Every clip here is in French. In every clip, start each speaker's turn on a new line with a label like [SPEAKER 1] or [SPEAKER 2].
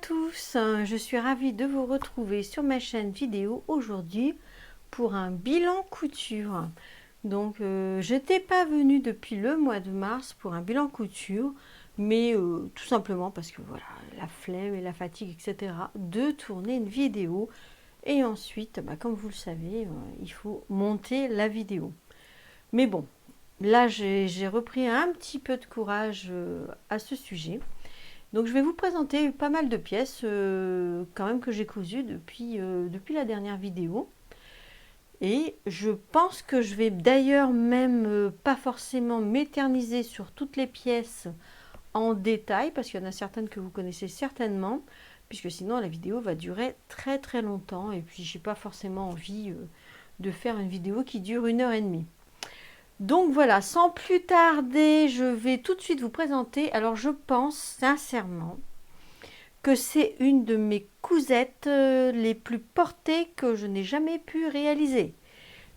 [SPEAKER 1] tous, je suis ravie de vous retrouver sur ma chaîne vidéo aujourd'hui pour un bilan couture. Donc je n'étais pas venue depuis le mois de mars pour un bilan couture, mais tout simplement parce que voilà, la flemme et la fatigue, etc. de tourner une vidéo. Et ensuite, comme vous le savez, il faut monter la vidéo. Mais bon, là j'ai repris un petit peu de courage à ce sujet. Donc je vais vous présenter pas mal de pièces quand même que j'ai cousues depuis la dernière vidéo. Et je pense que je vais d'ailleurs même pas forcément m'éterniser sur toutes les pièces en détail, parce qu'il y en a certaines que vous connaissez certainement, puisque sinon la vidéo va durer très très longtemps, et puis j'ai pas forcément envie de faire une vidéo qui dure 1h30. Donc voilà, sans plus tarder, je vais tout de suite vous présenter. Alors je pense sincèrement que c'est une de mes cousettes les plus portées que je n'ai jamais pu réaliser.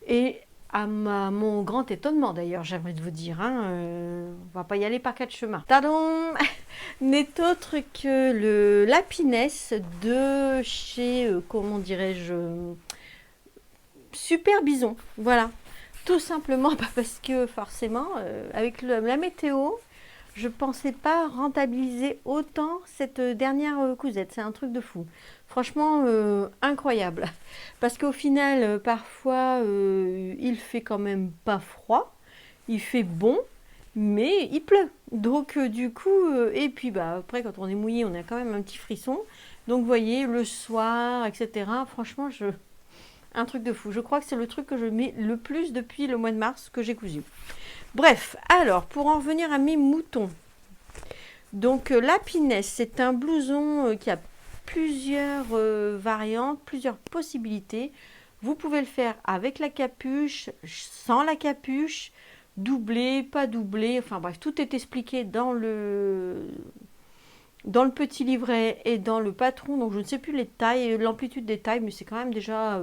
[SPEAKER 1] Et à mon grand étonnement d'ailleurs, j'ai envie de vous dire, on va pas y aller par quatre chemins. Tadam n'est autre que la Pinesse de chez, comment dirais-je, Super Bison. Voilà. Tout simplement parce que forcément, avec la météo, je ne pensais pas rentabiliser autant cette dernière cousette. C'est un truc de fou. Franchement, incroyable. Parce qu'au final, parfois, il fait quand même pas froid. Il fait bon, mais il pleut. Donc, du coup, et puis après, quand on est mouillé, on a quand même un petit frisson. Donc, vous voyez, le soir, etc. Franchement, un truc de fou. Je crois que c'est le truc que je mets le plus depuis le mois de mars que j'ai cousu. Bref, alors, pour en revenir à mes moutons. Donc, la Pinesse, c'est un blouson qui a plusieurs variantes, plusieurs possibilités. Vous pouvez le faire avec la capuche, sans la capuche, doublé, pas doublé. Enfin bref, tout est expliqué dans le petit livret et dans le patron. Donc, je ne sais plus les tailles, l'amplitude des tailles, mais c'est quand même déjà...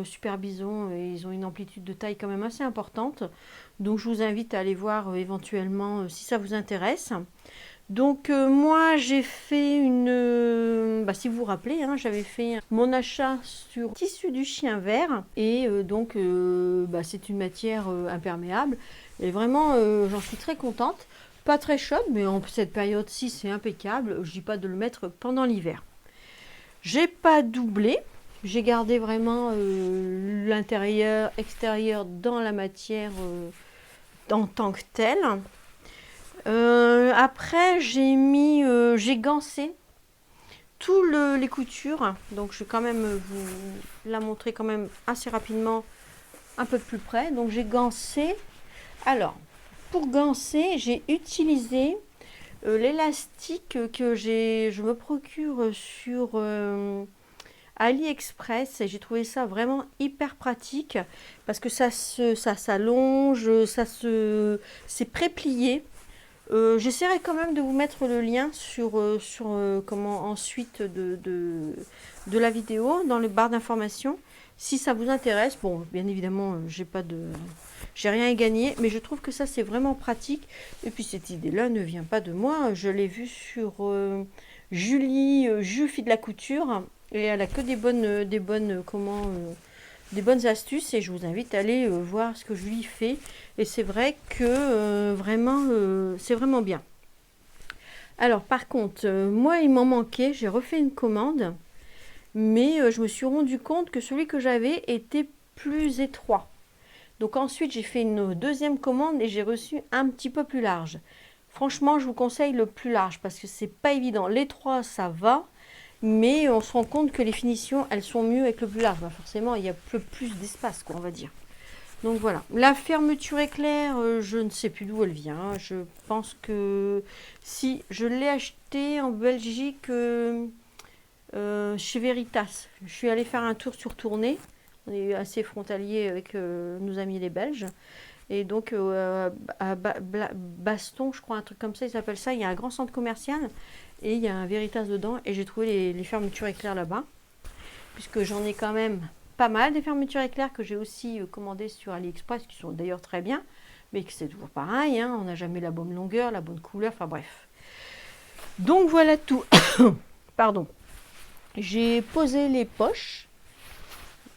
[SPEAKER 1] Super Bison, ils ont une amplitude de taille quand même assez importante, donc je vous invite à aller voir éventuellement si ça vous intéresse. Donc moi j'ai fait si vous vous rappelez, j'avais fait mon achat sur tissu du chien vert, et c'est une matière imperméable, et vraiment j'en suis très contente. Pas très chaude, mais en cette période-ci c'est impeccable. Je dis pas de le mettre pendant l'hiver. J'ai pas doublé. J'ai gardé vraiment l'intérieur, extérieur dans la matière en tant que telle. Après, j'ai gancé tous les coutures. Donc, je vais quand même vous la montrer quand même assez rapidement, un peu plus près. Donc, j'ai gancé. Alors, pour gancer, j'ai utilisé l'élastique que je me procure sur... AliExpress, et j'ai trouvé ça vraiment hyper pratique parce que ça s'allonge, c'est préplié. J'essaierai quand même de vous mettre le lien sur comment ensuite de la vidéo dans le barre d'informations si ça vous intéresse. Bon, bien évidemment, j'ai rien à gagner, mais je trouve que ça c'est vraiment pratique. Et puis cette idée-là ne vient pas de moi, je l'ai vue sur Julie Juffy de la couture. Et elle a que des bonnes astuces, et je vous invite à aller voir ce que je lui fais. Et c'est vrai que c'est vraiment bien. Alors par contre, moi il m'en manquait, j'ai refait une commande, mais je me suis rendu compte que celui que j'avais était plus étroit. Donc ensuite j'ai fait une deuxième commande et j'ai reçu un petit peu plus large. Franchement, je vous conseille le plus large parce que c'est pas évident. L'étroit ça va, mais on se rend compte que les finitions, elles sont mieux avec le plus large. Forcément, il y a plus d'espace, on va dire. Donc voilà. La fermeture éclair, je ne sais plus d'où elle vient. Je pense que si je l'ai acheté en Belgique chez Veritas. Je suis allée faire un tour sur Tournai. On est assez frontalier avec nos amis les Belges. Et donc à Baston, je crois, un truc comme ça, ils appellent ça. Il y a un grand centre commercial et il y a un Veritas dedans. Et j'ai trouvé les fermetures éclair là-bas, puisque j'en ai quand même pas mal des fermetures éclair que j'ai aussi commandées sur AliExpress, qui sont d'ailleurs très bien, mais que c'est toujours pareil. On n'a jamais la bonne longueur, la bonne couleur, enfin bref. Donc voilà tout. Pardon. J'ai posé les poches.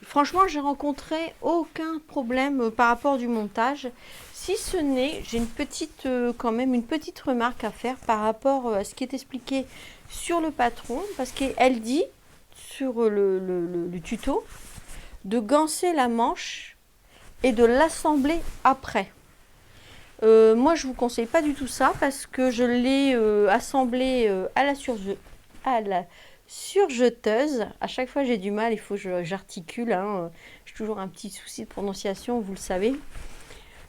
[SPEAKER 1] Franchement, j'ai rencontré aucun problème par rapport du montage. Si ce n'est, j'ai une petite, quand même une petite remarque à faire par rapport à ce qui est expliqué sur le patron. Parce qu'elle dit sur le tuto de ganser la manche et de l'assembler après. Moi, je vous conseille pas du tout ça parce que je l'ai assemblé à la surjeteuse. À chaque fois, j'ai du mal, il faut que j'articule. Hein. J'ai toujours un petit souci de prononciation, vous le savez.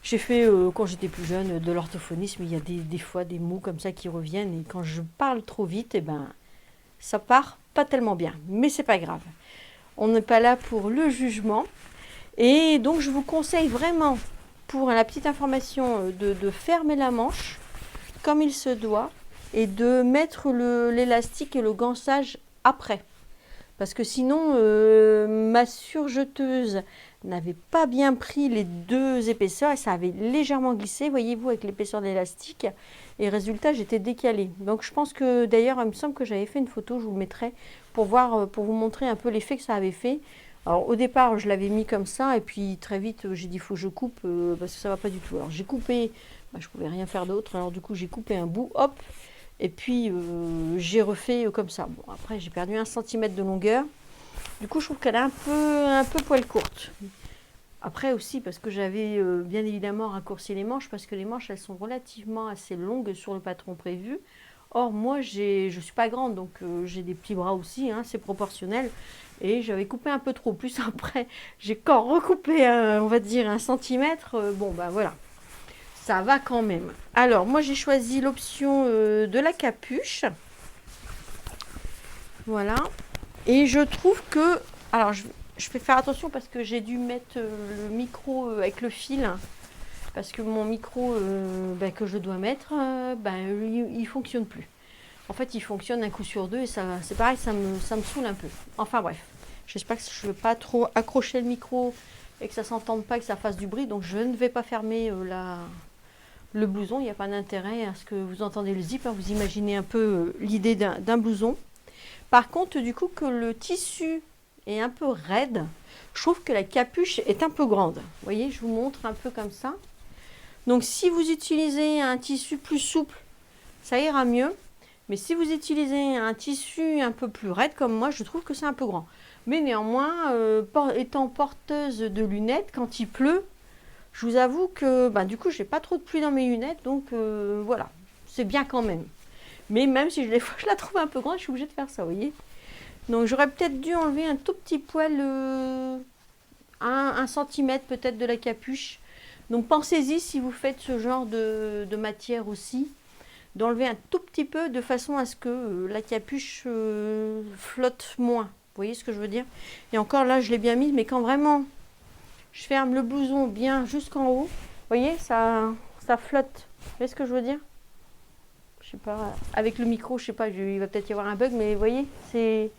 [SPEAKER 1] J'ai fait, quand j'étais plus jeune, de l'orthophonisme. Il y a des fois des mots comme ça qui reviennent. Et quand je parle trop vite, eh ben, ça part pas tellement bien. Mais c'est pas grave. On n'est pas là pour le jugement. Et donc, je vous conseille vraiment, pour la petite information, de fermer la manche comme il se doit et de mettre l'élastique et le gansage après. Parce que sinon, ma surjeteuse n'avait pas bien pris les deux épaisseurs et ça avait légèrement glissé, voyez-vous, avec l'épaisseur de l'élastique. Et résultat, j'étais décalée. Donc je pense que d'ailleurs, il me semble que j'avais fait une photo, je vous le mettrai, pour voir, pour vous montrer un peu l'effet que ça avait fait. Alors au départ, je l'avais mis comme ça et puis très vite, j'ai dit, il faut que je coupe parce que ça va pas du tout. Alors j'ai coupé, je pouvais rien faire d'autre, alors du coup j'ai coupé un bout, hop. Et puis, j'ai refait comme ça. Bon, après, j'ai perdu 1 cm de longueur. Du coup, je trouve qu'elle est un peu poil courte. Après aussi, parce que j'avais bien évidemment raccourci les manches, parce que les manches, elles sont relativement assez longues sur le patron prévu. Or, moi, je ne suis pas grande, donc j'ai des petits bras aussi, hein, c'est proportionnel. Et j'avais coupé un peu trop. Plus après, j'ai encore recoupé, on va dire, 1 centimètre. Bon, ben voilà. Ça va quand même. Alors, moi, j'ai choisi l'option de la capuche. Voilà. Et je trouve que... Alors, je vais faire attention parce que j'ai dû mettre le micro avec le fil. Parce que mon micro que je dois mettre, il ne fonctionne plus. En fait, il fonctionne un coup sur deux et ça, c'est pareil, ça me saoule un peu. Enfin, bref. J'espère que je ne vais pas trop accrocher le micro et que ça ne s'entende pas, que ça fasse du bruit. Donc, je ne vais pas fermer le blouson, il n'y a pas d'intérêt à ce que vous entendez le zip, hein, vous imaginez un peu l'idée d'un blouson. Par contre, du coup, que le tissu est un peu raide, je trouve que la capuche est un peu grande. Vous voyez, je vous montre un peu comme ça. Donc, si vous utilisez un tissu plus souple, ça ira mieux. Mais si vous utilisez un tissu un peu plus raide comme moi, je trouve que c'est un peu grand. Mais néanmoins, étant porteuse de lunettes, quand il pleut, je vous avoue que du coup, j'ai pas trop de pluie dans mes lunettes, donc voilà, c'est bien quand même. Mais même si des fois je la trouve un peu grande, je suis obligée de faire ça, vous voyez. Donc j'aurais peut-être dû enlever un tout petit poil, 1 centimètre peut-être de la capuche. Donc pensez-y si vous faites ce genre de matière aussi, d'enlever un tout petit peu de façon à ce que la capuche flotte moins. Vous voyez ce que je veux dire? Et encore là, je l'ai bien mise, mais quand vraiment... Je ferme le blouson bien jusqu'en haut. Vous voyez, ça flotte. Vous voyez ce que je veux dire? Je sais pas, avec le micro, je sais pas, il va peut-être y avoir un bug, mais vous voyez, c'est...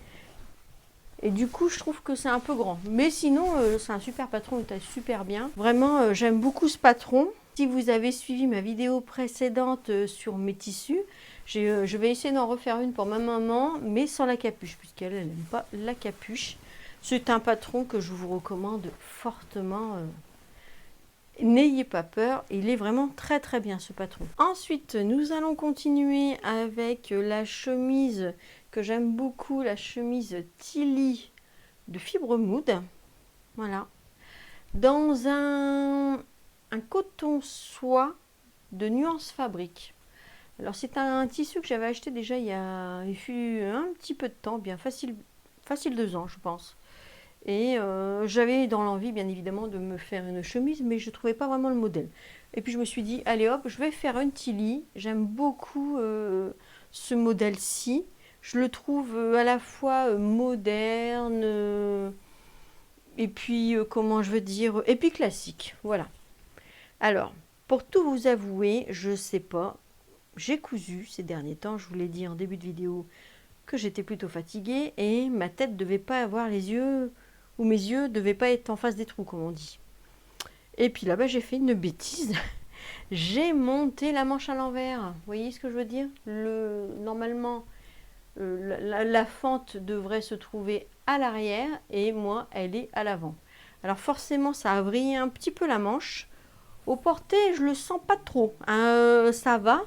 [SPEAKER 1] Et du coup, je trouve que c'est un peu grand. Mais sinon, c'est un super patron, il taille super bien. Vraiment, j'aime beaucoup ce patron. Si vous avez suivi ma vidéo précédente sur mes tissus, je vais essayer d'en refaire une pour ma maman, mais sans la capuche, puisqu'elle n'aime pas la capuche. C'est un patron que je vous recommande fortement. N'ayez pas peur, il est vraiment très très bien ce patron. Ensuite, nous allons continuer avec la chemise que j'aime beaucoup, la chemise Tilly de Fibre Mood. Voilà. Dans un coton soie de Nuance Fabrique. Alors c'est un tissu que j'avais acheté déjà il fut un petit peu de temps, bien facile 2 ans je pense. Et j'avais dans l'envie, bien évidemment, de me faire une chemise, mais je ne trouvais pas vraiment le modèle. Et puis je me suis dit, allez hop, je vais faire une Tilly. J'aime beaucoup ce modèle-ci. Je le trouve à la fois moderne, et puis, comment je veux dire, et puis classique. Voilà. Alors, pour tout vous avouer, je ne sais pas, j'ai cousu ces derniers temps, je vous l'ai dit en début de vidéo, que j'étais plutôt fatiguée, et ma tête ne devait pas avoir les yeux... où mes yeux ne devaient pas être en face des trous, comme on dit. Et puis là-bas, j'ai fait une bêtise. J'ai monté la manche à l'envers. Vous voyez ce que je veux dire? Normalement, la fente devrait se trouver à l'arrière et moi, elle est à l'avant. Alors forcément, ça a vrillé un petit peu la manche. Au porté, je le sens pas trop. Ça va,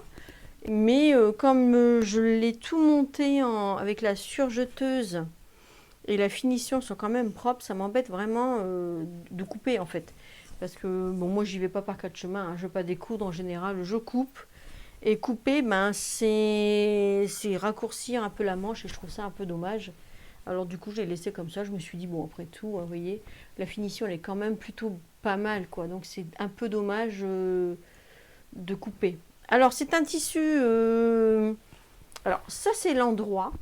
[SPEAKER 1] mais comme je l'ai tout monté avec la surjeteuse et la finition sont quand même propres, ça m'embête vraiment de couper en fait. Parce que bon, moi, j'y vais pas par quatre chemins. Hein. Je veux pas découdre en général, je coupe. Et couper, ben, c'est raccourcir un peu la manche et je trouve ça un peu dommage. Alors du coup, j'ai laissé comme ça. Je me suis dit, bon, après tout, vous voyez, la finition, elle est quand même plutôt pas mal, quoi. Donc c'est un peu dommage de couper. Alors c'est un tissu... alors ça, c'est l'endroit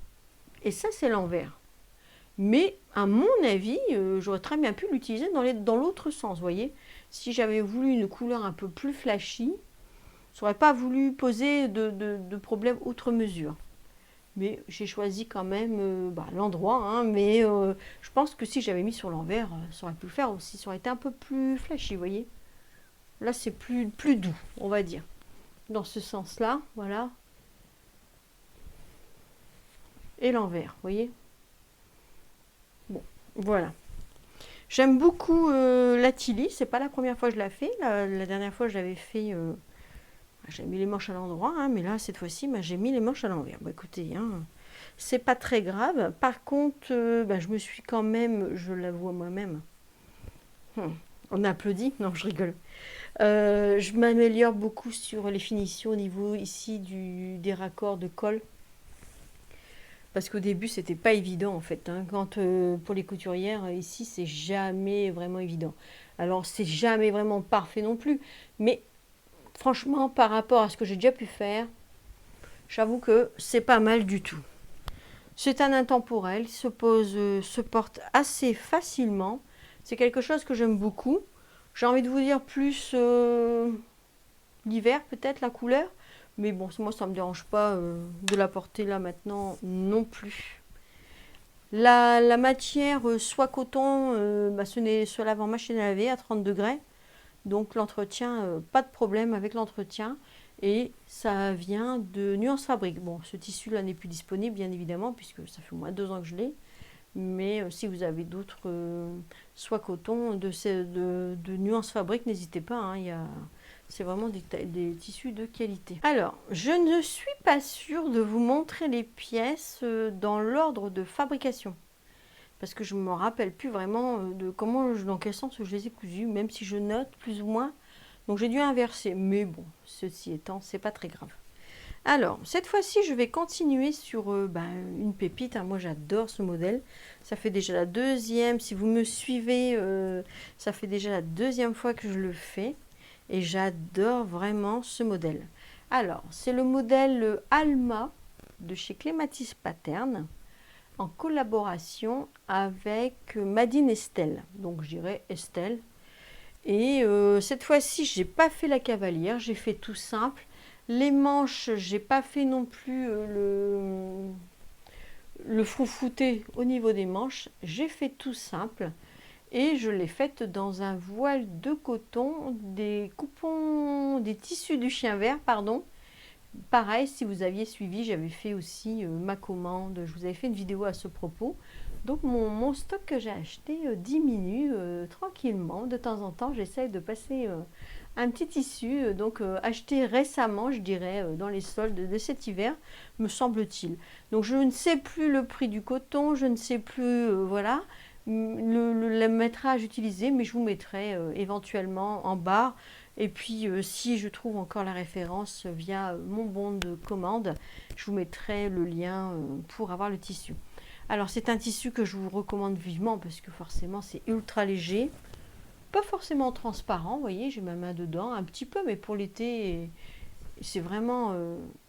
[SPEAKER 1] et ça, c'est l'envers. Mais à mon avis, j'aurais très bien pu l'utiliser dans l'autre sens, vous voyez. Si j'avais voulu une couleur un peu plus flashy, je n'aurais pas voulu poser de problème outre mesure. Mais j'ai choisi quand même l'endroit. Hein, mais je pense que si j'avais mis sur l'envers, ça aurait pu le faire aussi. Ça aurait été un peu plus flashy, vous voyez. Là, c'est plus doux, on va dire. Dans ce sens-là, voilà. Et l'envers, vous voyez. Bon, voilà. J'aime beaucoup la Tilly. C'est pas la première fois que je la fais. La dernière fois, je l'avais fait... j'ai mis les manches à l'endroit, hein, mais là, cette fois-ci, j'ai mis les manches à l'envers. Bon, écoutez, hein, c'est pas très grave. Par contre, je me suis quand même, je l'avoue moi-même, on applaudit, non, je rigole. Je m'améliore beaucoup sur les finitions au niveau ici des raccords de colle. Parce qu'au début, c'était pas évident en fait. Hein. Quand pour les couturières, ici, c'est jamais vraiment évident. Alors, c'est jamais vraiment parfait non plus. Mais franchement, par rapport à ce que j'ai déjà pu faire, j'avoue que c'est pas mal du tout. C'est un intemporel, il se porte assez facilement. C'est quelque chose que j'aime beaucoup. J'ai envie de vous dire plus l'hiver, peut-être la couleur. Mais bon, moi, ça ne me dérange pas de la porter là maintenant non plus. La matière, soie coton, se lave en machine à laver à 30 degrés. Donc l'entretien, pas de problème avec l'entretien. Et ça vient de Nuance Fabrique. Bon, ce tissu-là n'est plus disponible, bien évidemment, puisque ça fait au moins 2 ans que je l'ai. Mais si vous avez d'autres soie coton de Nuance Fabrique, n'hésitez pas. Hein, c'est vraiment des tissus de qualité. Alors, je ne suis pas sûre de vous montrer les pièces dans l'ordre de fabrication. Parce que je ne me rappelle plus vraiment dans quel sens je les ai cousus, même si je note plus ou moins. Donc j'ai dû inverser, mais bon, ceci étant, c'est pas très grave. Alors, cette fois-ci, je vais continuer sur une pépite. Hein. Moi, j'adore ce modèle. Ça fait déjà la deuxième, si vous me suivez, ça fait déjà la deuxième fois que je le fais. Et j'adore vraiment ce modèle. Alors, c'est le modèle Alma de chez Clématis Pattern, en collaboration avec Madine Estelle. Donc, je dirais Estelle. Et cette fois-ci, j'ai pas fait la cavalière, j'ai fait tout simple. Les manches, j'ai pas fait non plus le froufouté au niveau des manches. J'ai fait tout simple et je l'ai faite dans un voile de coton, des tissus du chien vert, pardon. Pareil, si vous aviez suivi, j'avais fait aussi ma commande. Je vous avais fait une vidéo à ce propos. Donc mon stock que j'ai acheté diminue tranquillement. De temps en temps, j'essaye de passer un petit tissu, acheté récemment, je dirais, dans les soldes de cet hiver, me semble-t-il. Donc je ne sais plus le prix du coton, je ne sais plus, voilà, le métrage utilisé, mais je vous mettrai éventuellement en barre. Et puis si je trouve encore la référence via mon bon de commande, je vous mettrai le lien pour avoir le tissu. Alors c'est un tissu que je vous recommande vivement parce que forcément c'est ultra léger. Pas forcément transparent, vous voyez, j'ai ma main dedans, un petit peu, mais pour l'été, c'est vraiment...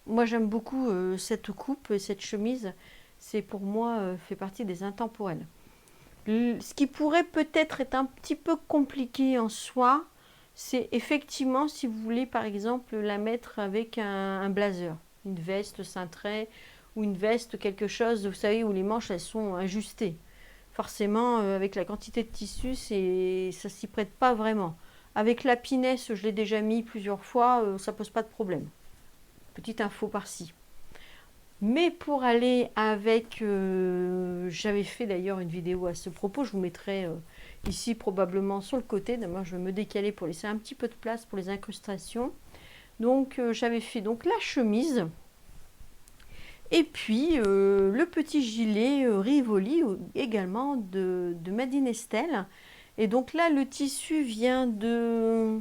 [SPEAKER 1] moi, j'aime beaucoup cette coupe et cette chemise. C'est pour moi, fait partie des intemporels. Ce qui pourrait peut-être être un petit peu compliqué en soi, c'est effectivement si vous voulez, par exemple, la mettre avec un blazer, une veste cintrée ou une veste, quelque chose, vous savez, où les manches, elles sont ajustées. Forcément, avec la quantité de tissu, ça s'y prête pas vraiment. Avec la pinesse, je l'ai déjà mis plusieurs fois, ça pose pas de problème. Petite info par-ci. Mais pour aller avec, j'avais fait d'ailleurs une vidéo à ce propos, je vous mettrai ici probablement sur le côté. D'abord je vais me décaler pour laisser un petit peu de place pour les incrustations. Donc j'avais fait donc la chemise et puis le petit gilet Rivoli également de Madine Estelle. Et donc là le tissu vient de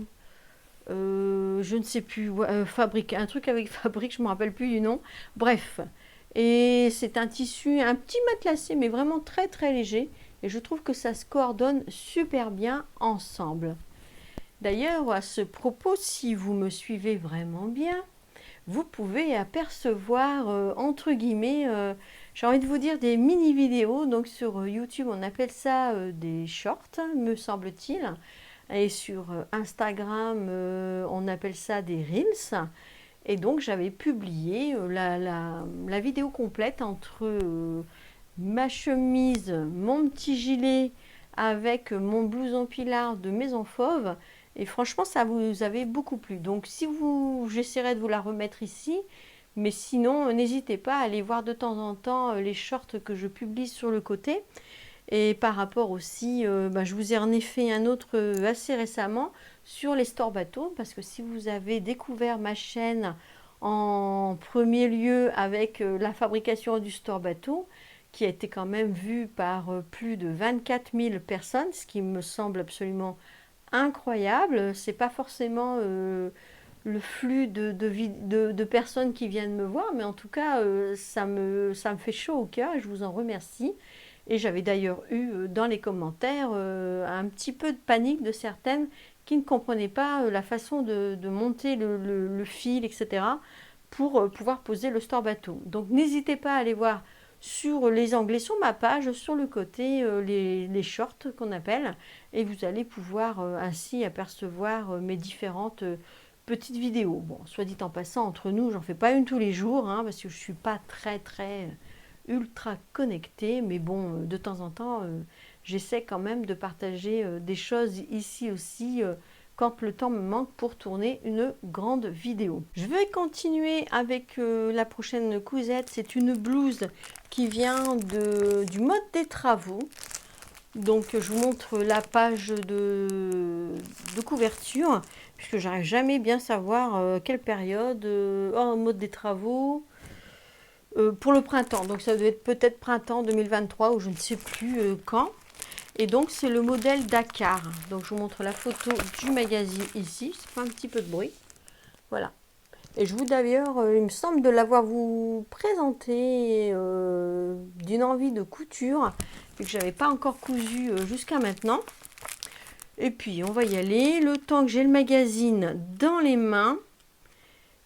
[SPEAKER 1] je ne sais plus, fabrique, un truc avec fabrique, je ne me rappelle plus du nom. Bref, et c'est un tissu, un petit matelassé, mais vraiment très très léger. Et je trouve que ça se coordonne super bien ensemble. D'ailleurs, à ce propos, si vous me suivez vraiment bien, vous pouvez apercevoir, entre guillemets, j'ai envie de vous dire des mini-vidéos. Donc sur YouTube, on appelle ça des shorts, me semble-t-il. Et sur Instagram, on appelle ça des Reels. Et donc j'avais publié la vidéo complète entre ma chemise, mon petit gilet avec mon blouson pilard de Maison Fauve. Et franchement, ça vous avait beaucoup plu. Donc si vous, j'essaierai de vous la remettre ici. Mais sinon, n'hésitez pas à aller voir de temps en temps les shorts que je publie sur le côté. Et par rapport aussi, je vous en ai fait un autre assez récemment sur les stores bateaux, parce que si vous avez découvert ma chaîne en premier lieu avec la fabrication du store bateau, qui a été quand même vue par plus de 24 000 personnes, ce qui me semble absolument incroyable. C'est pas forcément le flux de personnes qui viennent me voir, mais en tout cas, ça me fait chaud au cœur et je vous en remercie. Et j'avais d'ailleurs eu dans les commentaires un petit peu de panique de certaines qui ne comprenaient pas la façon de monter le fil, etc. pour pouvoir poser le store bateau. Donc n'hésitez pas à aller voir sur les onglets sur ma page, sur le côté, les shorts qu'on appelle, et vous allez pouvoir ainsi apercevoir mes différentes petites vidéos. Bon, soit dit en passant, entre nous, j'en fais pas une tous les jours, hein, parce que je suis pas très très ultra connectée, mais bon, de temps en temps, j'essaie quand même de partager des choses ici aussi quand le temps me manque pour tourner une grande vidéo. Je vais continuer avec la prochaine cousette. C'est une blouse qui vient du mode des travaux. Donc je vous montre la page de couverture, puisque j'arrive jamais bien à savoir quelle période, en mode des travaux, pour le printemps. Donc ça devait être peut-être printemps 2023 ou je ne sais plus quand. Et donc c'est le modèle Dakar. Donc je vous montre la photo du magazine ici. Ça fait un petit peu de bruit. Voilà. Et je vous d'ailleurs, il me semble de l'avoir vous présenté d'une envie de couture, vu que j'avais pas encore cousu jusqu'à maintenant. Et puis on va y aller. Le temps que j'ai le magazine dans les mains,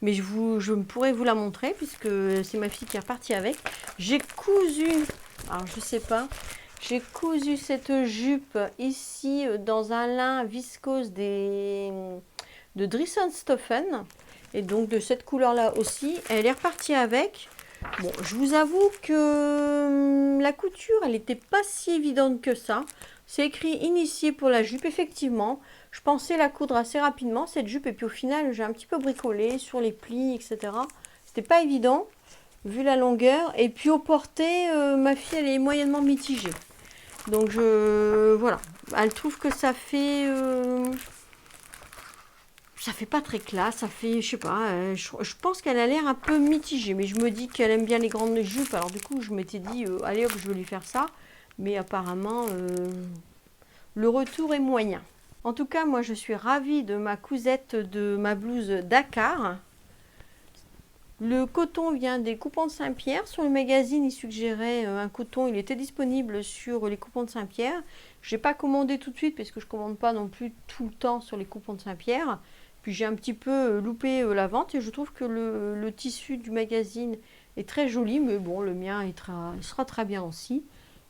[SPEAKER 1] mais je pourrais vous la montrer puisque c'est ma fille qui est repartie avec. J'ai cousu, alors je sais pas, j'ai cousu cette jupe ici dans un lin viscose de Dresden-Stoffen. Et donc de cette couleur là aussi, elle est repartie avec. Bon, je vous avoue que la couture, elle n'était pas si évidente que ça. C'est écrit initié pour la jupe, effectivement. Je pensais la coudre assez rapidement, cette jupe, et puis au final, j'ai un petit peu bricolé sur les plis, etc. C'était pas évident, vu la longueur. Et puis au porté, ma fille, elle est moyennement mitigée. Donc voilà, elle trouve que ça fait pas très classe, ça fait, je sais pas, je pense qu'elle a l'air un peu mitigée, mais je me dis qu'elle aime bien les grandes jupes, alors du coup je m'étais dit, allez hop, je vais lui faire ça, mais apparemment le retour est moyen. En tout cas, moi je suis ravie de ma cousette, de ma blouse Dakar. Le coton vient des coupons de Saint-Pierre. Sur le magazine, il suggérait un coton, il était disponible sur les coupons de Saint-Pierre. Je n'ai pas commandé tout de suite parce que je ne commande pas non plus tout le temps sur les coupons de Saint-Pierre. Puis j'ai un petit peu loupé la vente et je trouve que le tissu du magazine est très joli, mais bon, le mien il sera très bien aussi.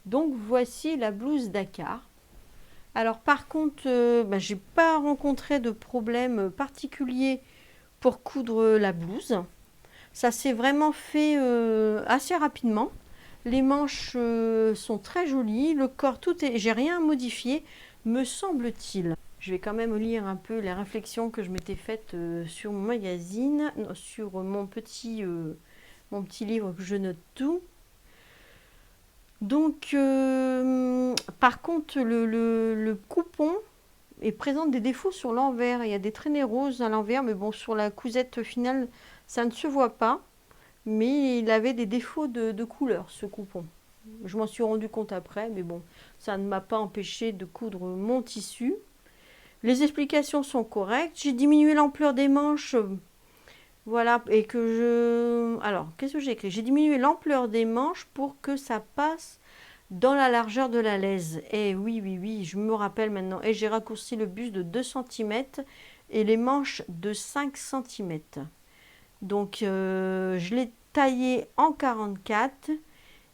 [SPEAKER 1] Donc voici la blouse Dakar. Alors par contre, j'ai pas rencontré de problème particulier pour coudre la blouse. Ça s'est vraiment fait assez rapidement. Les manches sont très jolies, le corps tout est, j'ai rien modifié, me semble-t-il. Je vais quand même lire un peu les réflexions que je m'étais faites sur mon magazine, sur mon petit mon petit livre que je note tout. Donc, par contre, le coupon présente des défauts sur l'envers. Il y a des traînées roses à l'envers, mais bon, sur la cousette finale, ça ne se voit pas. Mais il avait des défauts de couleur, ce coupon. Je m'en suis rendu compte après, mais bon, ça ne m'a pas empêché de coudre mon tissu. Les explications sont correctes. J'ai diminué l'ampleur des manches. Voilà, et que je... Alors, qu'est-ce que j'ai écrit? J'ai diminué l'ampleur des manches pour que ça passe dans la largeur de la laise. Et oui, oui, oui, je me rappelle maintenant. Et j'ai raccourci le buste de 2 cm et les manches de 5 cm. Donc, je l'ai taillé en 44,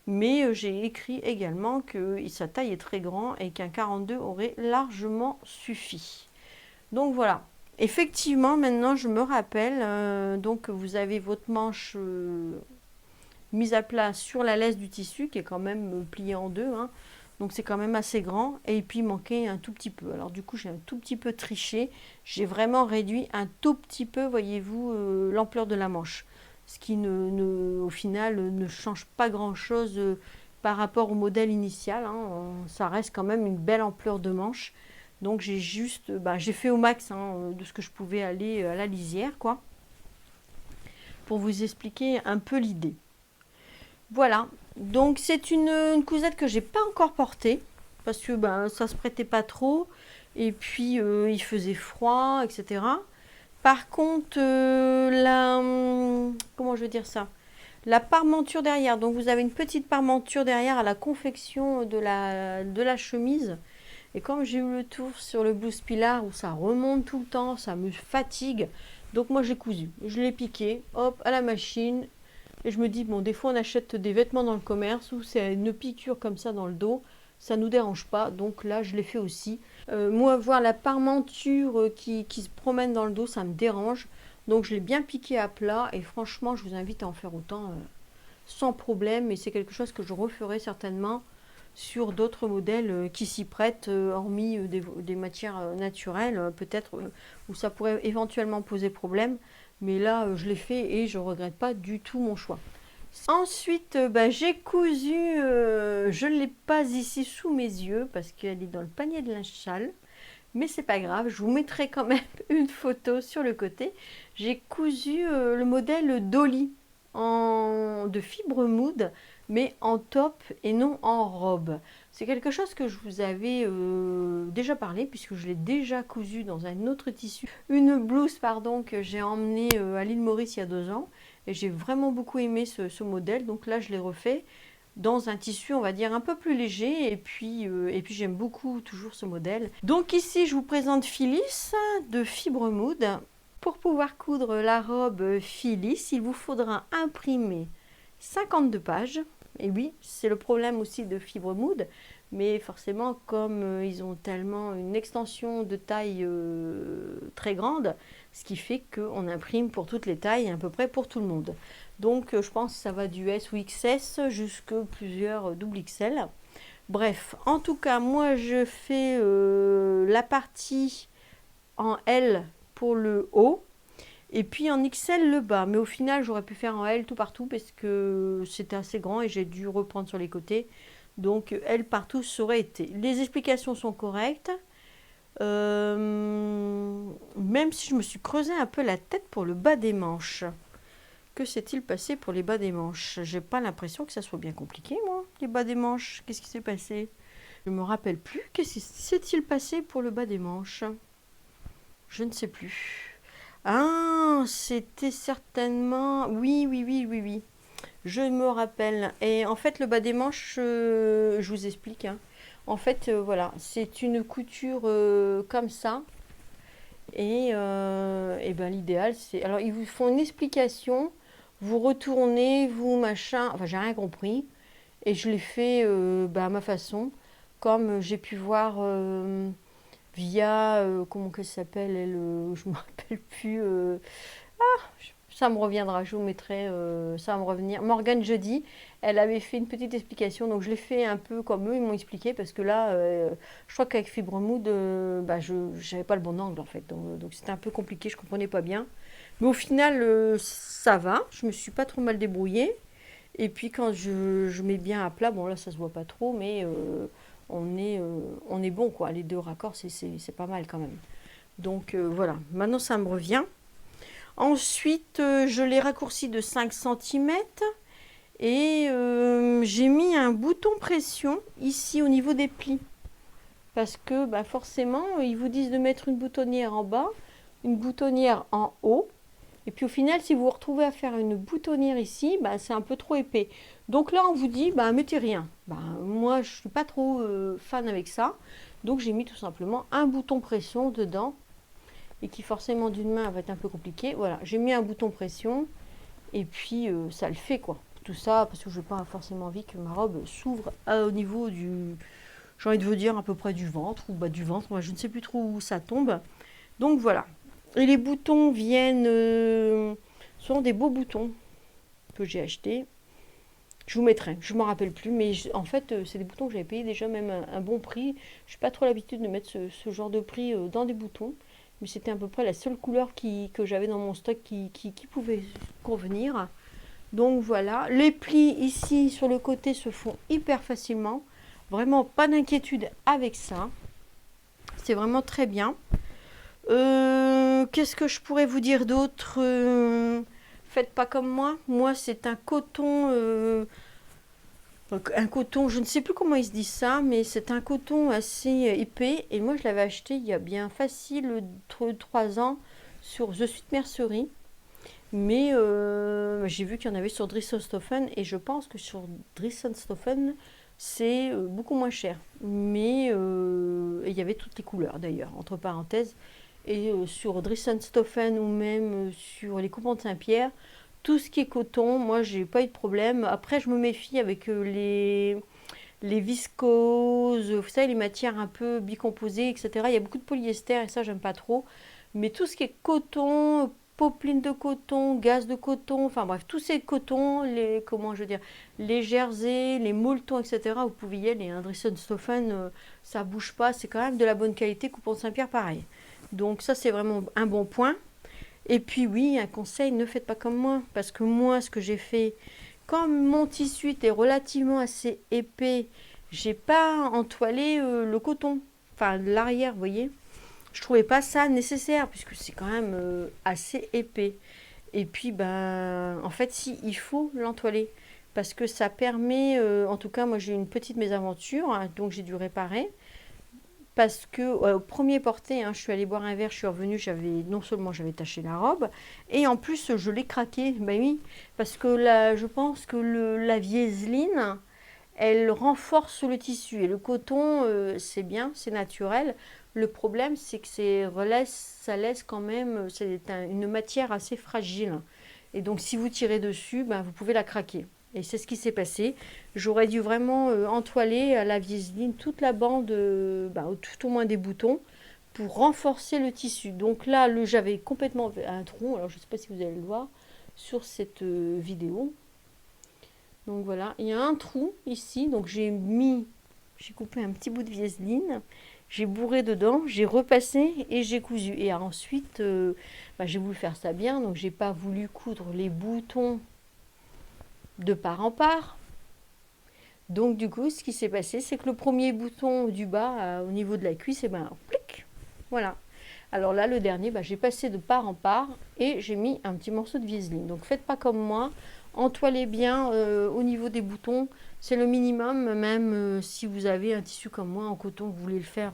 [SPEAKER 1] mais j'ai écrit également que sa taille est très grand et qu'un 42 aurait largement suffi. Donc voilà. Effectivement, maintenant je me rappelle, donc vous avez votre manche mise à plat sur la laisse du tissu qui est quand même pliée en deux, hein. Donc c'est quand même assez grand et puis il manquait un tout petit peu. Alors du coup j'ai un tout petit peu triché, j'ai vraiment réduit un tout petit peu, voyez-vous, l'ampleur de la manche. Ce qui au final ne change pas grand chose par rapport au modèle initial, hein. Ça reste quand même une belle ampleur de manche. Donc j'ai juste, j'ai fait au max, hein, de ce que je pouvais aller à la lisière, quoi, pour vous expliquer un peu l'idée. Voilà, donc c'est une cousette que j'ai pas encore portée, parce que ça se prêtait pas trop, et puis il faisait froid, etc. Par contre, comment je vais dire ça? La parmenture derrière, donc vous avez une petite parmenture derrière à la confection de la chemise. Et comme j'ai eu le tour sur le blouse pilar où ça remonte tout le temps, ça me fatigue. Donc moi j'ai cousu, je l'ai piqué, hop, à la machine. Et je me dis, bon, des fois on achète des vêtements dans le commerce où c'est une piqûre comme ça dans le dos, ça ne nous dérange pas. Donc là je l'ai fait aussi. Moi voir la parmenture qui se promène dans le dos, ça me dérange. Donc je l'ai bien piqué à plat et franchement je vous invite à en faire autant sans problème. Et c'est quelque chose que je referai certainement sur d'autres modèles qui s'y prêtent, hormis des matières naturelles, peut-être où ça pourrait éventuellement poser problème. Mais là, je l'ai fait et je ne regrette pas du tout mon choix. Ensuite, j'ai cousu, je ne l'ai pas ici sous mes yeux parce qu'elle est dans le panier de linge sale. Mais c'est pas grave, je vous mettrai quand même une photo sur le côté. J'ai cousu le modèle Dolly de fibre moude, mais en top et non en robe. C'est quelque chose que je vous avais déjà parlé, puisque je l'ai déjà cousu dans un autre tissu. Une blouse, pardon, que j'ai emmenée à l'île Maurice il y a 2 ans. Et j'ai vraiment beaucoup aimé ce modèle, donc là je l'ai refait dans un tissu, on va dire, un peu plus léger. Et puis j'aime beaucoup toujours ce modèle. Donc ici, je vous présente Phyllis de fibre moude. Pour pouvoir coudre la robe Phyllis, il vous faudra imprimer 52 pages. Et oui, c'est le problème aussi de fibre moude. Mais forcément, comme ils ont tellement une extension de taille très grande, ce qui fait qu'on imprime pour toutes les tailles, à peu près pour tout le monde. Donc je pense que ça va du S ou XS jusqu'à plusieurs double XL. Bref, en tout cas, moi je fais la partie en L pour le haut et puis en XL le bas. Mais au final, j'aurais pu faire en L tout partout parce que c'était assez grand et j'ai dû reprendre sur les côtés. Donc L partout ça aurait été. Les explications sont correctes. Même si je me suis creusé un peu la tête pour le bas des manches. Que s'est-il passé pour les bas des manches? J'ai pas l'impression que ça soit bien compliqué, moi, les bas des manches. Qu'est-ce qui s'est passé? Je me rappelle plus. Qu'est-ce qui s'est-il passé pour le bas des manches? Je ne sais plus. Ah, c'était certainement... Oui, oui, oui, oui, oui. Je me rappelle. Et en fait, le bas des manches, je vous explique, hein. En fait, voilà, c'est une couture comme ça. Et l'idéal, c'est... Alors, ils vous font une explication. Vous retournez, vous machin... Enfin, j'ai rien compris. Et je l'ai fait à ma façon. Comme j'ai pu voir via... comment que ça s'appelle elle, je me rappelle plus... ça me reviendra, je vous mettrai, ça va me revenir. Morgane Jeudi, elle avait fait une petite explication, donc je l'ai fait un peu comme eux, ils m'ont expliqué, parce que là, je crois qu'avec Fibre Mood, je n'avais pas le bon angle en fait, donc c'était un peu compliqué, je ne comprenais pas bien. Mais au final, ça va. Je me suis pas trop mal débrouillée. Et puis quand je mets bien à plat, bon là ça se voit pas trop, mais on est bon quoi. Les deux raccords, c'est pas mal quand même. Donc voilà, maintenant ça me revient. Ensuite, je l'ai raccourci de 5 centimètres et j'ai mis un bouton pression ici au niveau des plis. Parce que bah, forcément, ils vous disent de mettre une boutonnière en bas, une boutonnière en haut. Et puis au final, si vous vous retrouvez à faire une boutonnière ici, bah, c'est un peu trop épais. Donc là, on vous dit, bah, mettez rien. Bah, moi, je suis pas trop fan avec ça. Donc j'ai mis tout simplement un bouton pression dedans. Et qui forcément d'une main va être un peu compliqué. Voilà, j'ai mis un bouton pression. Et puis ça le fait quoi. Tout ça parce que je n'ai pas forcément envie que ma robe s'ouvre au niveau du... J'ai envie de vous dire à peu près du ventre. Ou bas du ventre. Moi, je ne sais plus trop où ça tombe. Donc voilà. Et les boutons viennent, sont des beaux boutons que j'ai achetés. Je vous mettrai, je ne m'en rappelle plus, mais en fait, c'est des boutons que j'avais payé déjà même un bon prix. Je n'ai pas trop l'habitude de mettre ce genre de prix dans des boutons, mais c'était à peu près la seule couleur que j'avais dans mon stock qui pouvait convenir. Donc voilà, les plis ici sur le côté se font hyper facilement. Vraiment pas d'inquiétude avec ça. C'est vraiment très bien. Qu'est-ce que je pourrais vous dire d'autre? Faites pas comme moi. Moi, c'est un coton, je ne sais plus comment ils se disent ça, mais c'est un coton assez épais. Et moi, je l'avais acheté il y a bien facile 3 ans sur The Sweet Mercery. Mais j'ai vu qu'il y en avait sur Dressenstoffen et je pense que sur Dressenstoffen, c'est beaucoup moins cher. Mais il y avait toutes les couleurs d'ailleurs, entre parenthèses. Et sur Dressenstoffen ou même sur les coupons de Saint-Pierre, tout ce qui est coton, moi j'ai pas eu de problème. Après, je me méfie avec les viscoses, vous savez, les matières un peu bicomposées, etc. Il y a beaucoup de polyester et ça, j'aime pas trop. Mais tout ce qui est coton, popeline de coton, gaze de coton, enfin bref, tous ces cotons, comment je veux dire, les jerseys, les molletons, etc. Vous pouvez y aller. Hein. Dressenstoffen, ça bouge pas, c'est quand même de la bonne qualité. Coupon de Saint-Pierre, pareil. Donc ça, c'est vraiment un bon point. Et puis oui, un conseil, ne faites pas comme moi. Parce que moi, ce que j'ai fait, quand mon tissu était relativement assez épais, j'ai pas entoilé le coton. Enfin, l'arrière, vous voyez. Je trouvais pas ça nécessaire, puisque c'est quand même assez épais. Et puis, ben, en fait, si, il faut l'entoiler. Parce que ça permet, en tout cas, moi j'ai eu une petite mésaventure, hein, donc j'ai dû réparer parce que au premier porté, hein, je suis allée boire un verre, je suis revenue, non seulement j'avais taché la robe, et en plus je l'ai craqué. Ben oui, parce que là, je pense que la viéseline, elle renforce le tissu et le coton, c'est bien, c'est naturel. Le problème, c'est que ça laisse quand même, une matière assez fragile. Et donc, si vous tirez dessus, ben, vous pouvez la craquer. Et c'est ce qui s'est passé. J'aurais dû vraiment entoiler à la viseline toute la bande, tout au moins des boutons, pour renforcer le tissu. Donc là, j'avais complètement un trou. Alors je ne sais pas si vous allez le voir sur cette vidéo. Donc voilà, il y a un trou ici. Donc j'ai coupé un petit bout de viseline. J'ai bourré dedans, j'ai repassé et j'ai cousu. Et ensuite, j'ai voulu faire ça bien. Donc j'ai pas voulu coudre les boutons de part en part. Donc du coup, ce qui s'est passé, c'est que le premier bouton du bas, au niveau de la cuisse, et ben, plic, voilà. Alors là, le dernier, j'ai passé de part en part et j'ai mis un petit morceau de viseline. Donc faites pas comme moi, entoilez bien au niveau des boutons, c'est le minimum, même si vous avez un tissu comme moi en coton, vous voulez le faire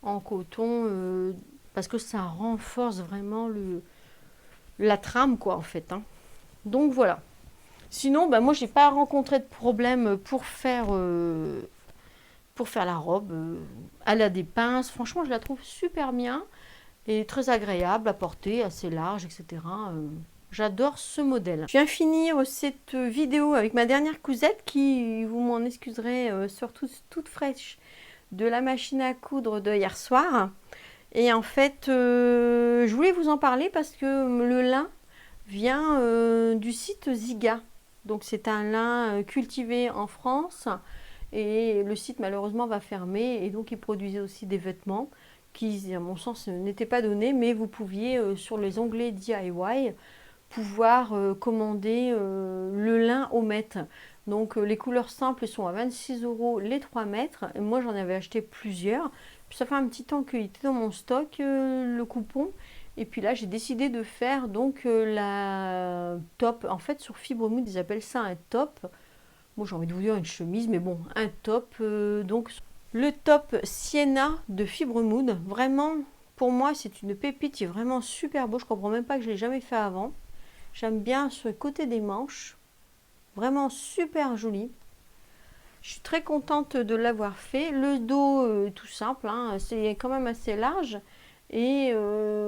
[SPEAKER 1] en coton, parce que ça renforce vraiment la trame, quoi, en fait. Hein. Donc voilà. Sinon, moi, j'ai pas rencontré de problème pour faire la robe. Elle a des pinces. Franchement, je la trouve super bien et très agréable à porter, assez large, etc. J'adore ce modèle. Je viens finir cette vidéo avec ma dernière cousette qui, vous m'en excuserez, surtout toute fraîche de la machine à coudre de hier soir. Et en fait, je voulais vous en parler parce que le lin vient du site Ziga. Donc c'est un lin cultivé en France et le site malheureusement va fermer et donc il produisait aussi des vêtements qui, à mon sens, n'étaient pas donnés, mais vous pouviez, sur les onglets DIY, pouvoir commander le lin au mètre. Donc les couleurs simples sont à 26 € les 3 mètres. Et moi j'en avais acheté plusieurs. Puis ça fait un petit temps qu'il était dans mon stock, le coupon. Et puis là j'ai décidé de faire donc la top. En fait sur Fibremood ils appellent ça un top. Moi j'ai envie de vous dire une chemise, mais bon, un top. Donc le top Sienna de Fibremood. Vraiment, pour moi c'est une pépite, il est vraiment super beau. Je comprends même pas que je l'ai jamais fait avant. J'aime bien ce côté des manches, vraiment super joli. Je suis très contente de l'avoir fait. Le dos, tout simple, hein, c'est quand même assez large. Et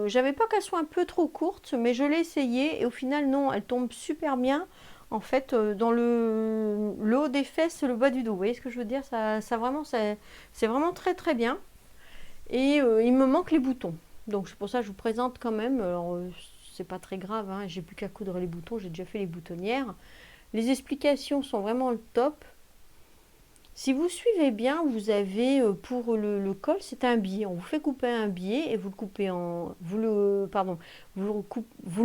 [SPEAKER 1] j'avais peur qu'elle soit un peu trop courte, mais je l'ai essayé et au final non, elle tombe super bien. En fait, dans le haut des fesses, le bas du dos. Vous voyez ce que je veux dire? Ça vraiment, c'est vraiment très très bien. Et il me manque les boutons. Donc c'est pour ça que je vous présente quand même. Alors, c'est pas très grave, hein, j'ai plus qu'à coudre les boutons, j'ai déjà fait les boutonnières. Les explications sont vraiment le top. Si vous suivez bien, vous avez pour le col, c'est un biais. On vous fait couper un biais et vous le coupez en, vous le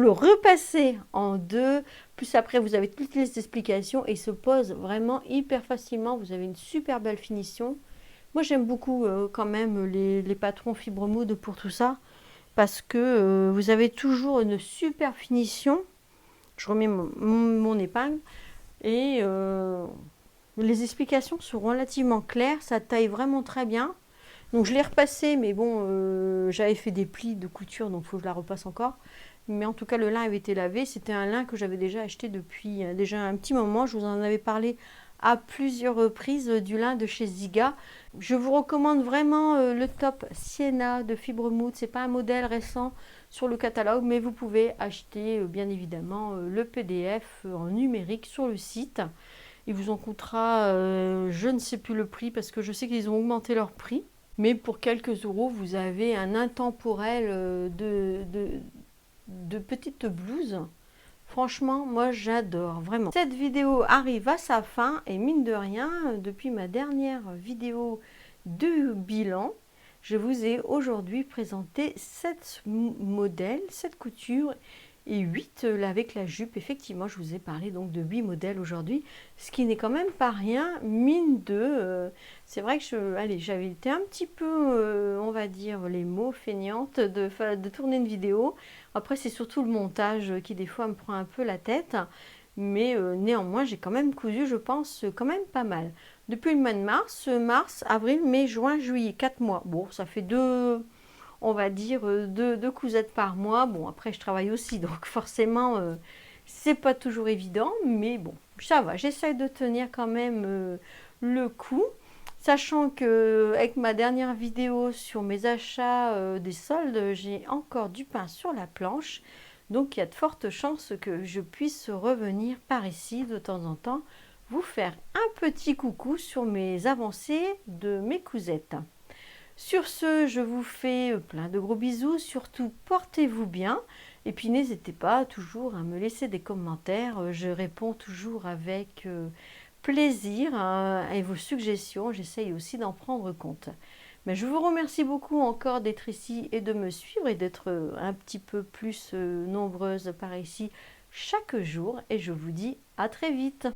[SPEAKER 1] repassez en deux. Plus après, vous avez toutes les explications et il se pose vraiment hyper facilement. Vous avez une super belle finition. Moi, j'aime beaucoup quand même les patrons Fibremood pour tout ça parce que vous avez toujours une super finition. Je remets mon épingle et les explications sont relativement claires, ça taille vraiment très bien. Donc je l'ai repassé, mais bon, j'avais fait des plis de couture, donc il faut que je la repasse encore. Mais en tout cas, le lin avait été lavé. C'était un lin que j'avais déjà acheté depuis déjà un petit moment. Je vous en avais parlé à plusieurs reprises du lin de chez Ziga. Je vous recommande vraiment le top Sienna de Fibremood. C'est pas un modèle récent sur le catalogue, mais vous pouvez acheter bien évidemment le PDF en numérique sur le site. Il vous en coûtera, je ne sais plus le prix parce que je sais qu'ils ont augmenté leur prix. Mais pour quelques euros, vous avez un intemporel de petites blouses. Franchement, moi j'adore, vraiment. Cette vidéo arrive à sa fin et mine de rien, depuis ma dernière vidéo de bilan, je vous ai aujourd'hui présenté 7 modèles, 7 coutures et 8 avec la jupe. Effectivement, je vous ai parlé donc de 8 modèles aujourd'hui, ce qui n'est quand même pas rien, mine de... c'est vrai que j'avais été un petit peu, on va dire, les mots feignante de tourner une vidéo. Après, c'est surtout le montage qui des fois me prend un peu la tête. Mais néanmoins, j'ai quand même cousu, je pense, quand même pas mal. Depuis le mois de mars, avril, mai, juin, juillet, 4 mois. Bon, ça fait on va dire, deux cousettes par mois. Bon, après, je travaille aussi, donc forcément, c'est pas toujours évident. Mais bon, ça va, j'essaie de tenir quand même le coup. Sachant que avec ma dernière vidéo sur mes achats des soldes, j'ai encore du pain sur la planche. Donc il y a de fortes chances que je puisse revenir par ici de temps en temps, vous faire un petit coucou sur mes avancées de mes cousettes. Sur ce, je vous fais plein de gros bisous, surtout portez-vous bien. Et puis n'hésitez pas toujours à me laisser des commentaires, je réponds toujours avec plaisir et vos suggestions, j'essaye aussi d'en prendre compte. Mais je vous remercie beaucoup encore d'être ici et de me suivre et d'être un petit peu plus nombreuses par ici chaque jour et je vous dis à très vite.